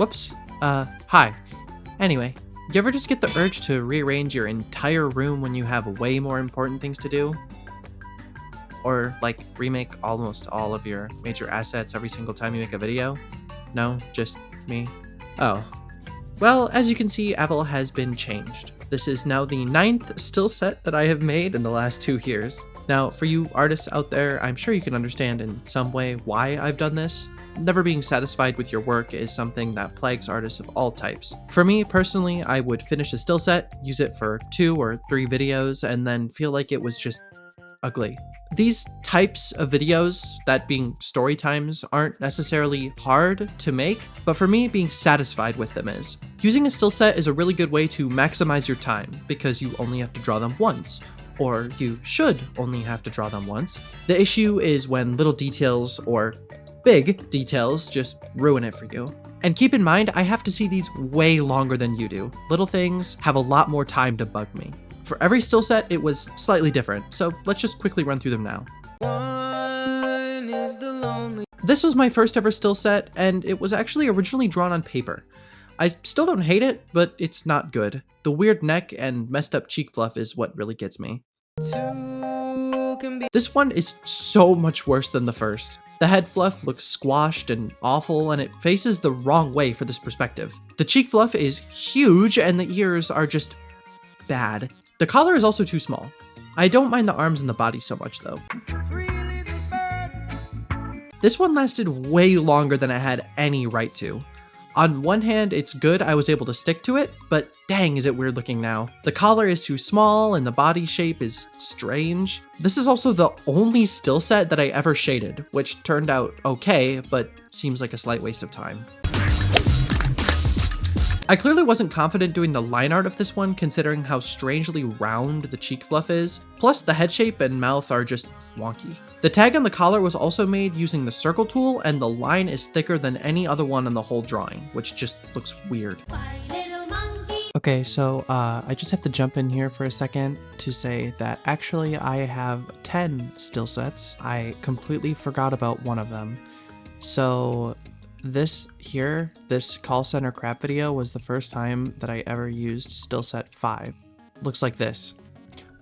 Whoops. Hi. Anyway, you ever just get the urge to rearrange your entire room when you have way more important things to do? Or, like, remake almost all of your major assets every single time you make a video? No, just me? Oh. Well, as you can see, Avel has been changed. This is now the 9th still set that I have made in the last 2 years. Now, for you artists out there, I'm sure you can understand in some way why I've done this. Never being satisfied with your work is something that plagues artists of all types. For me, personally, I would finish a still set, use it for 2 or 3 videos, and then feel like it was just ugly. These types of videos, that being story times, aren't necessarily hard to make, but for me, being satisfied with them is. Using a still set is a really good way to maximize your time, because you only have to draw them once. Or you should only have to draw them once. The issue is when little details or big details just ruin it for you. And keep in mind, I have to see these way longer than you do. Little things have a lot more time to bug me. For every still set, it was slightly different, so let's just quickly run through them now. This was my first ever still set, and it was actually originally drawn on paper. I still don't hate it, but it's not good. The weird neck and messed up cheek fluff is what really gets me. This one is so much worse than the first. The head fluff looks squashed and awful, and it faces the wrong way for this perspective. The cheek fluff is huge, and the ears are just bad. The collar is also too small. I don't mind the arms and the body so much though. This one lasted way longer than I had any right to. On one hand, it's good I was able to stick to it, but dang is it weird looking now. The collar is too small and the body shape is strange. This is also the only still set that I ever shaded, which turned out okay, but seems like a slight waste of time. I clearly wasn't confident doing the line art of this one considering how strangely round the cheek fluff is, plus the head shape and mouth are just wonky. The tag on the collar was also made using the circle tool, and the line is thicker than any other one in the whole drawing, which just looks weird. Okay, so I just have to jump in here for a second to say that actually I have 10 still sets. I completely forgot about one of them. So this here, this call center crap video was the first time that I ever used still set 5. Looks like this.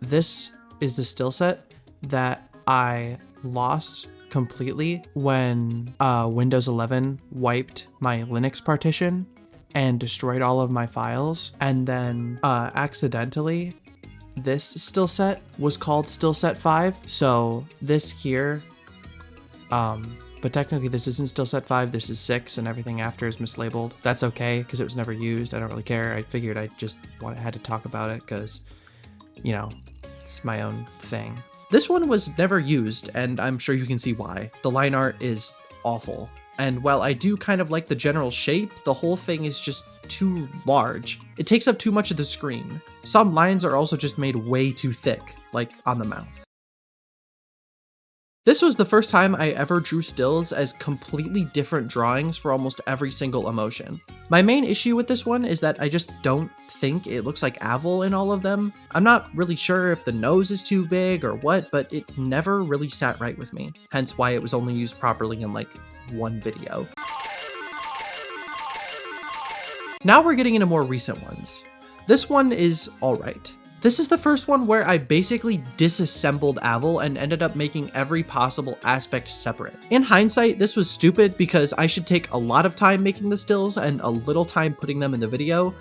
This is the still set that I lost completely when Windows 11 wiped my Linux partition and destroyed all of my files. And then accidentally, this still set was called still set 5. So this here, but technically this isn't still set 5, this is 6, and everything after is mislabeled. That's okay, because it was never used. I don't really care. I figured I just had to talk about it, because, you know, it's my own thing. This one was never used, and I'm sure you can see why. The line art is awful. And while I do kind of like the general shape, the whole thing is just too large. It takes up too much of the screen. Some lines are also just made way too thick, like on the mouth. This was the first time I ever drew stills as completely different drawings for almost every single emotion. My main issue with this one is that I just don't think it looks like Avel in all of them. I'm not really sure if the nose is too big or what, but it never really sat right with me. Hence why it was only used properly in like one video. Now we're getting into more recent ones. This one is alright. This is the first one where I basically disassembled Avel and ended up making every possible aspect separate. In hindsight, this was stupid because I should take a lot of time making the stills and a little time putting them in the video,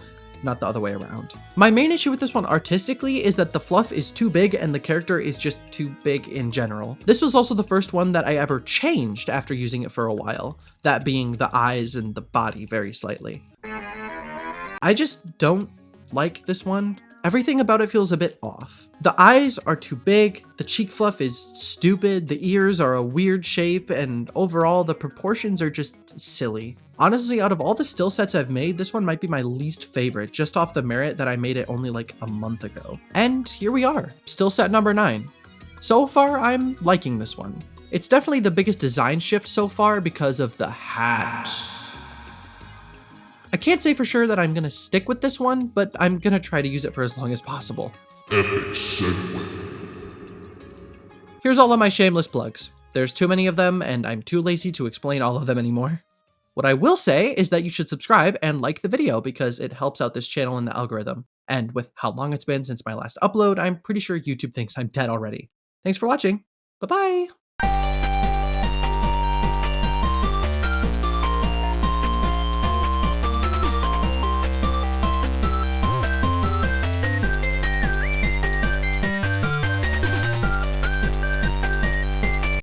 not the other way around. My main issue with this one artistically is that the fluff is too big and the character is just too big in general. This was also the first one that I ever changed after using it for a while, that being the eyes and the body very slightly. I just don't like this one. Everything about it feels a bit off. The eyes are too big, the cheek fluff is stupid, the ears are a weird shape, and overall the proportions are just silly. Honestly, out of all the still sets I've made, this one might be my least favorite, just off the merit that I made it only like a month ago. And here we are, still set number 9. So far, I'm liking this one. It's definitely the biggest design shift so far because of the hat. I can't say for sure that I'm gonna stick with this one, but I'm gonna try to use it for as long as possible. Epic segue. Here's all of my shameless plugs. There's too many of them, and I'm too lazy to explain all of them anymore. What I will say is that you should subscribe and like the video because it helps out this channel in the algorithm. And with how long it's been since my last upload, I'm pretty sure YouTube thinks I'm dead already. Thanks for watching. Bye-bye.